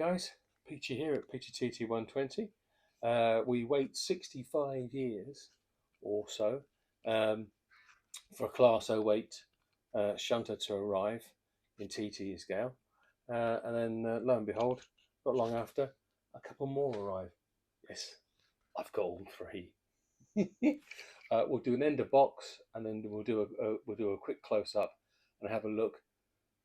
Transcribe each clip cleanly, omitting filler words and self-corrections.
guys, Peachy here at Peachy TT120. We wait 65 years or so for a Class 08 shunter to arrive in TT scale, and then lo and behold, not long after, a couple more arrive. Yes, I've got all three. We'll do an end of box, and then we'll do a quick close up and have a look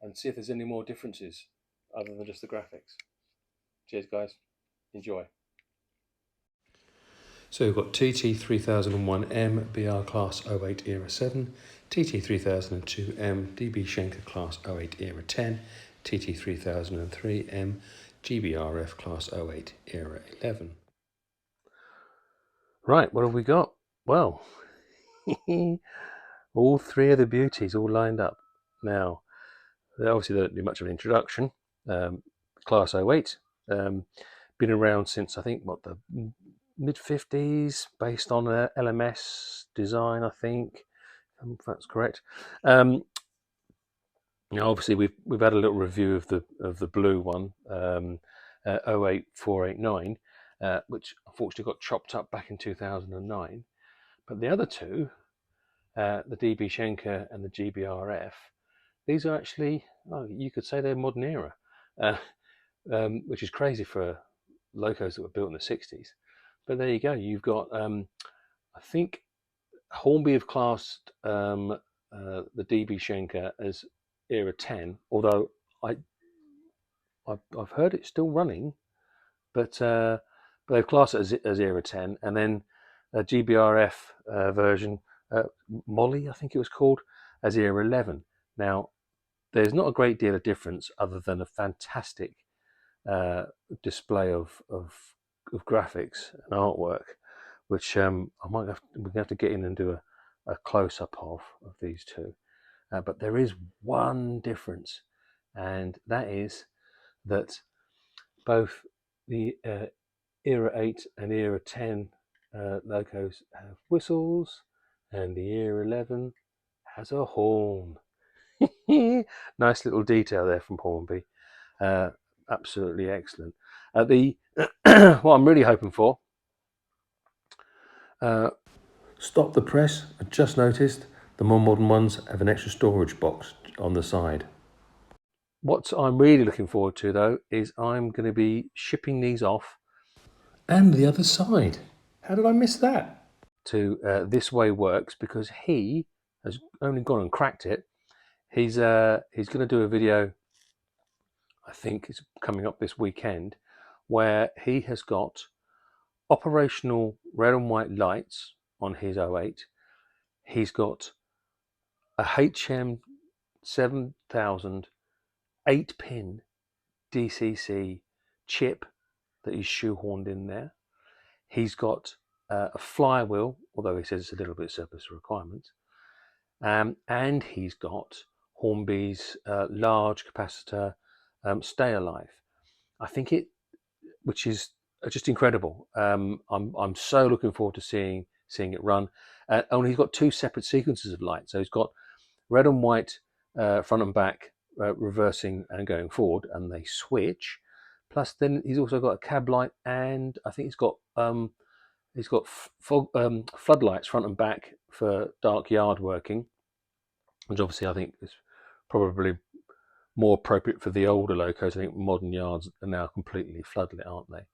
and see if there's any more differences other than just the graphics. Cheers, guys. Enjoy. So we've got TT3001M BR Class 08 Era 7, TT3002M DB Schenker Class 08 Era 10, TT3003M GBRf Class 08 Era 11. Right, what have we got? Well, all three of the beauties all lined up. Now, obviously they don't do much of an introduction. Class 08, been around since I think the mid-50s, based on a LMS design, I think, if that's correct. Now, obviously, we've had a little review of the blue one, 08489, which unfortunately got chopped up back in 2009. But the other two, the DB Schenker and the GBRf, these are actually, you could say they're modern era, which is crazy for Locos that were built in the 60s. But there you go. You've got, I think, Hornby have classed the DB Schenker as Era 10, although I've heard it's still running, but they've classed it as Era 10, and then a GBRf version, Molly, I think it was called, as Era 11. Now, there's not a great deal of difference other than a fantastic display of graphics and artwork, which we're gonna have to get in and do a close-up of these two. But there is one difference, and that is that both the Era 8 and Era 10 Locos have whistles, and the Era 11 has a horn. Nice little detail there from Hornby. Absolutely excellent. What I'm really hoping for, stop the press. I just noticed the more modern ones have an extra storage box on the side. What I'm really looking forward to, though, is I'm going to be shipping these off. And the other side. How did I miss that? To This Way Works, because he has only gone and cracked it. He's going to do a video, I think it's coming up this weekend, where he has got operational red and white lights on his 08. He's got a HM 7000 8-pin DCC chip that he's shoehorned in there. He's got a flywheel, although he says it's a little bit surplus requirements, and he's got Hornby's large capacitor stay alive. I think which is just incredible. I'm so looking forward to seeing it run. Only he's got two separate sequences of light, so he's got red and white front and back, reversing and going forward, and they switch. Plus, then he's also got a cab light, and I think he's got floodlights front and back for dark yard working, which obviously I think is probably more appropriate for the older Locos. I think modern yards are now completely floodlit, aren't they?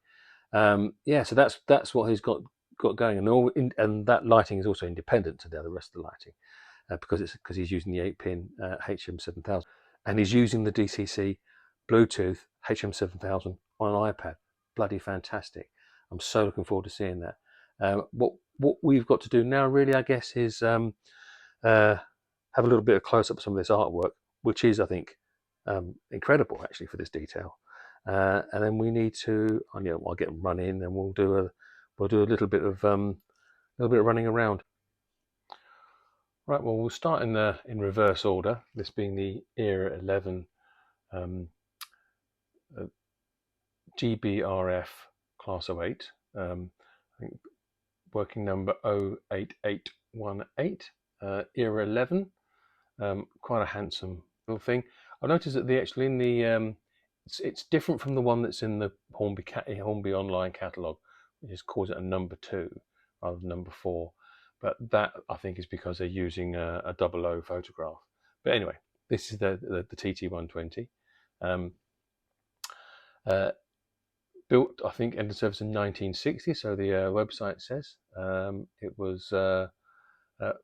Yeah, so that's what he's got going, and that lighting is also independent to the other rest of the lighting, because he's using the 8-pin HM7000, and he's using the DCC Bluetooth HM7000 on an iPad. Bloody fantastic! I'm so looking forward to seeing that. What we've got to do now, really, I guess, is have a little bit of close up of some of this artwork, which is, I think, incredible actually for this detail. And then we need to, I'll get them run in, and we'll do a little bit of running around. Right, well, we'll start in reverse order. This being the Era 11 GBRf Class 08. I think working number 08818. Era 11. Quite a handsome little thing. I noticed that actually in the it's different from the one that's in the Hornby online catalogue, which is calls it a number 2 rather than number 4. But that I think is because they're using a 00 photograph. But anyway, this is the TT120. Built, I think, ended service in 1960, so the website says. It was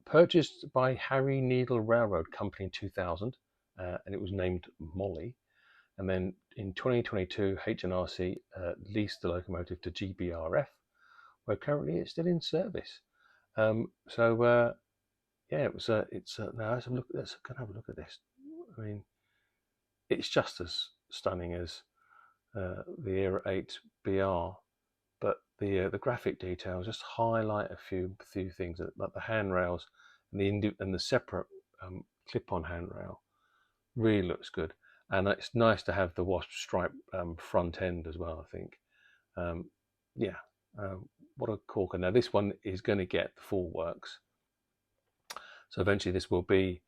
purchased by Harry Needle Railroad Company in 2000, and it was named Molly. And then in 2022, HNRC leased the locomotive to GBRf, where currently it's still in service. Yeah, it was. Now let's go have a look at this. I mean, it's just as stunning as the Era 8 BR, but the graphic details just highlight a few things, like the handrails and the separate clip-on handrail really looks good, and it's nice to have the wasp stripe front end as well. I think, what a corker. Now this one is going to get the full works, so eventually this will be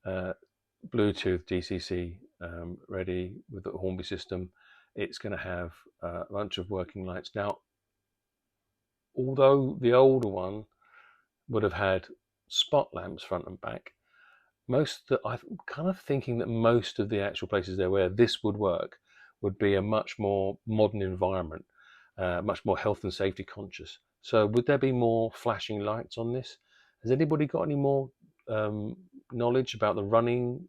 Bluetooth DCC ready with the Hornby system. It's going to have a bunch of working lights. Now, although the older one would have had spot lamps front and back, I'm kind of thinking that most of the actual places there where this would work would be a much more modern environment, much more health and safety conscious. So would there be more flashing lights on this? Has anybody got any more knowledge about the running,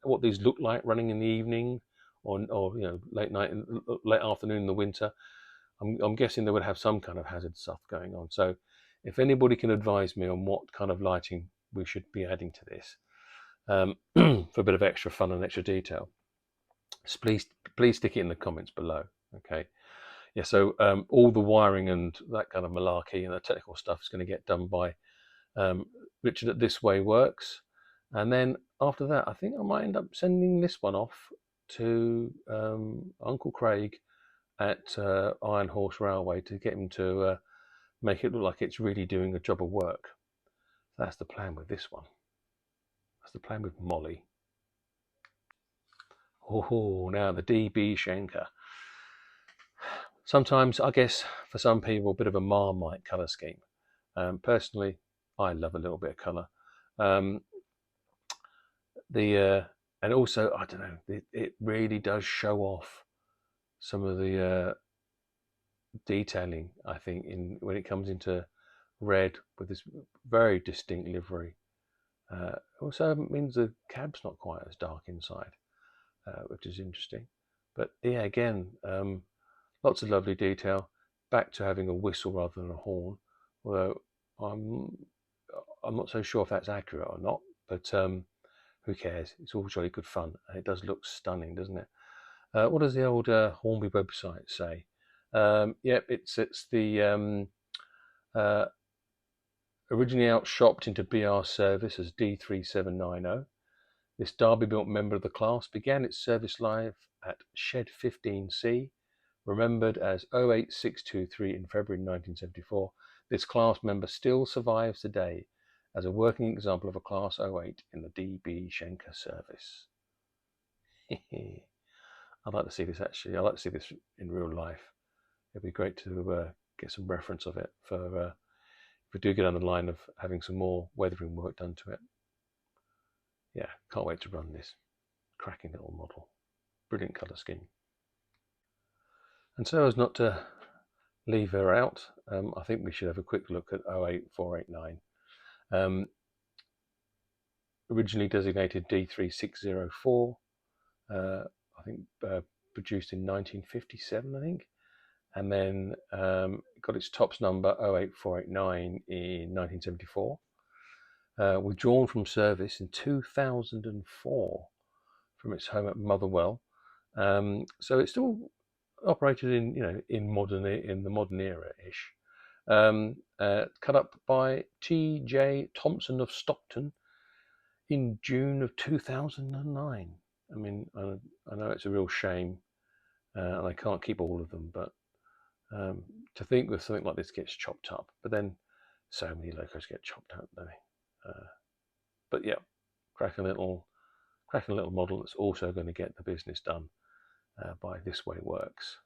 what these look like running in the evening, or late night, late afternoon in the winter? I'm guessing they would have some kind of hazard stuff going on. So if anybody can advise me on what kind of lighting we should be adding to this, for a bit of extra fun and extra detail, so please stick it in the comments below. Okay. Yeah, so all the wiring and that kind of malarkey and the technical stuff is going to get done by Richard at This Way Works. And then after that, I think I might end up sending this one off to Uncle Craig at Iron Horse Railway to get him to make it look like it's really doing a job of work. That's the plan with this one. That's the plan with Molly. Oh, now the DB Schenker. Sometimes, I guess, for some people, a bit of a Marmite colour scheme. Personally, I love a little bit of colour. And also, I don't know, it really does show off some of the detailing, I think, when it comes into red with this very distinct livery. Also means the cab's not quite as dark inside, which is interesting. But yeah, again, lots of lovely detail. Back to having a whistle rather than a horn, although I'm not so sure if that's accurate or not. But who cares? It's all jolly good fun, and it does look stunning, doesn't it? What does the old Hornby website say? Yep, it's the originally outshopped into BR service as D3790. This Derby-built member of the class began its service life at Shed 15C, remembered as 08623 in February 1974. This class member still survives today as a working example of a Class 08 in the DB Schenker service. I'd like to see this actually. I'd like to see this in real life. It'd be great to get some reference of it for if we do get on the line of having some more weathering work done to it. Yeah, can't wait to run this. Cracking little model. Brilliant colour scheme. And so as not to leave her out, I think we should have a quick look at 08489. Originally designated D3604, I think produced in 1957, I think. And then got its tops number 08489 in 1974. Withdrawn from service in 2004 from its home at Motherwell. So it's still operated in the modern era-ish. Cut up by T.J. Thompson of Stockton in June of 2009. I mean, I know it's a real shame, and I can't keep all of them, but to think that something like this gets chopped up, but then so many locos get chopped up, don't they? But yeah, cracking little model that's also going to get the business done. by This Way Works.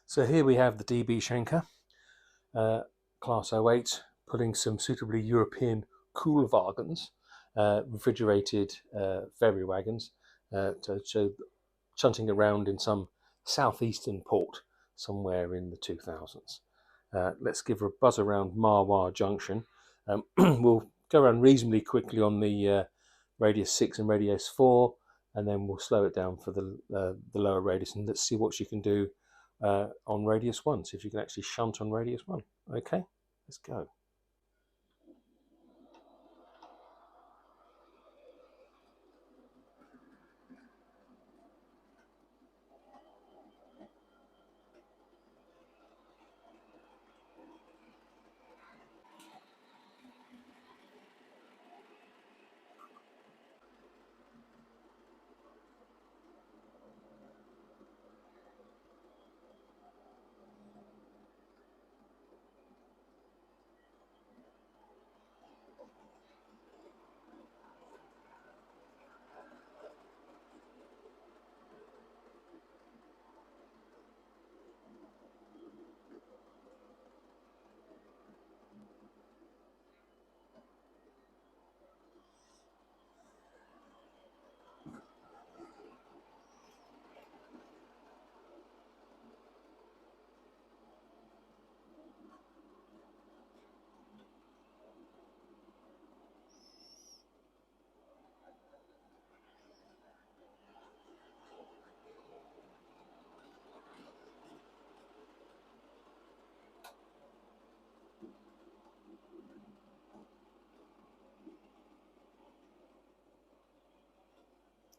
So here we have the DB Schenker Class 08 pulling some suitably European Kühlwagens, refrigerated ferry wagons, to show shunting around in some southeastern port somewhere in the 2000s. Let's give her a buzz around Marwar Junction. We'll go around reasonably quickly on the radius 6 and radius 4, and then we'll slow it down for the lower radius, and let's see what she can do on radius 1, see if you can actually shunt on radius 1. Okay, let's go.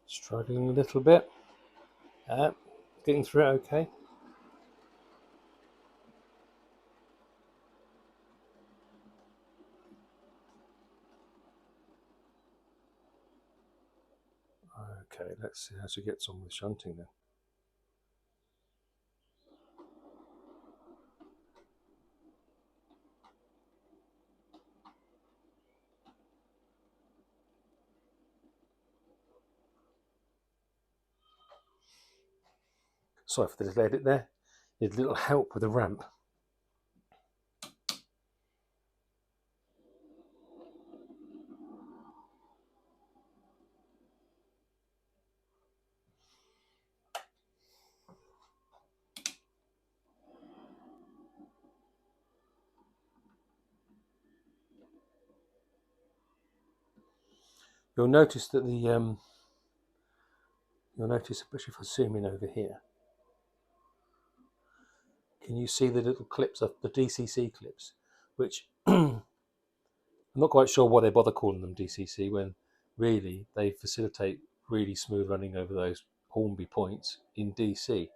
Struggling a little bit. Getting through it okay. Okay, let's see how she gets on with shunting then. Sorry for the little edit there. Need a little help with the ramp. You'll notice that you'll notice, especially if I zoom in over here, can you see the little clips of the DCC clips, which I'm not quite sure why they bother calling them DCC when really they facilitate really smooth running over those Hornby points in DC.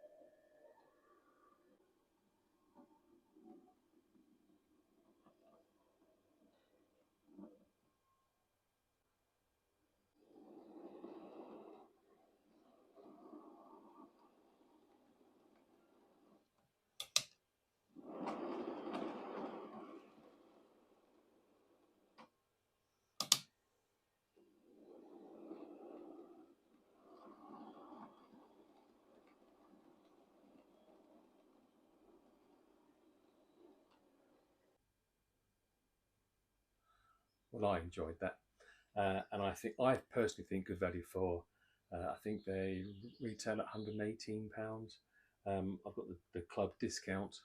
Well, I enjoyed that, and I personally think good value for. I think they retail at £118. I've got the club discount.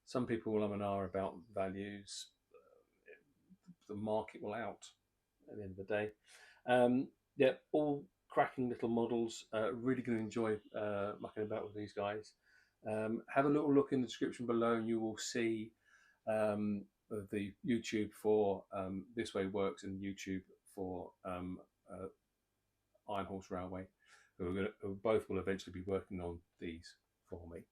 Some people will are about values. The market will out at the end of the day. Yeah, all cracking little models. Really going to enjoy mucking about with these guys. Have a little look in the description below, and you will see the YouTube for This Way Works and YouTube for Iron Horse Railway, who both will eventually be working on these for me.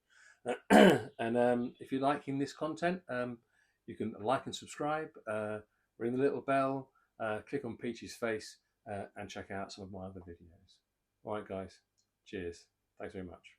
And if you're liking this content, you can like and subscribe, ring the little bell, click on Peach's face, and check out some of my other videos. All right, guys. Cheers. Thanks very much.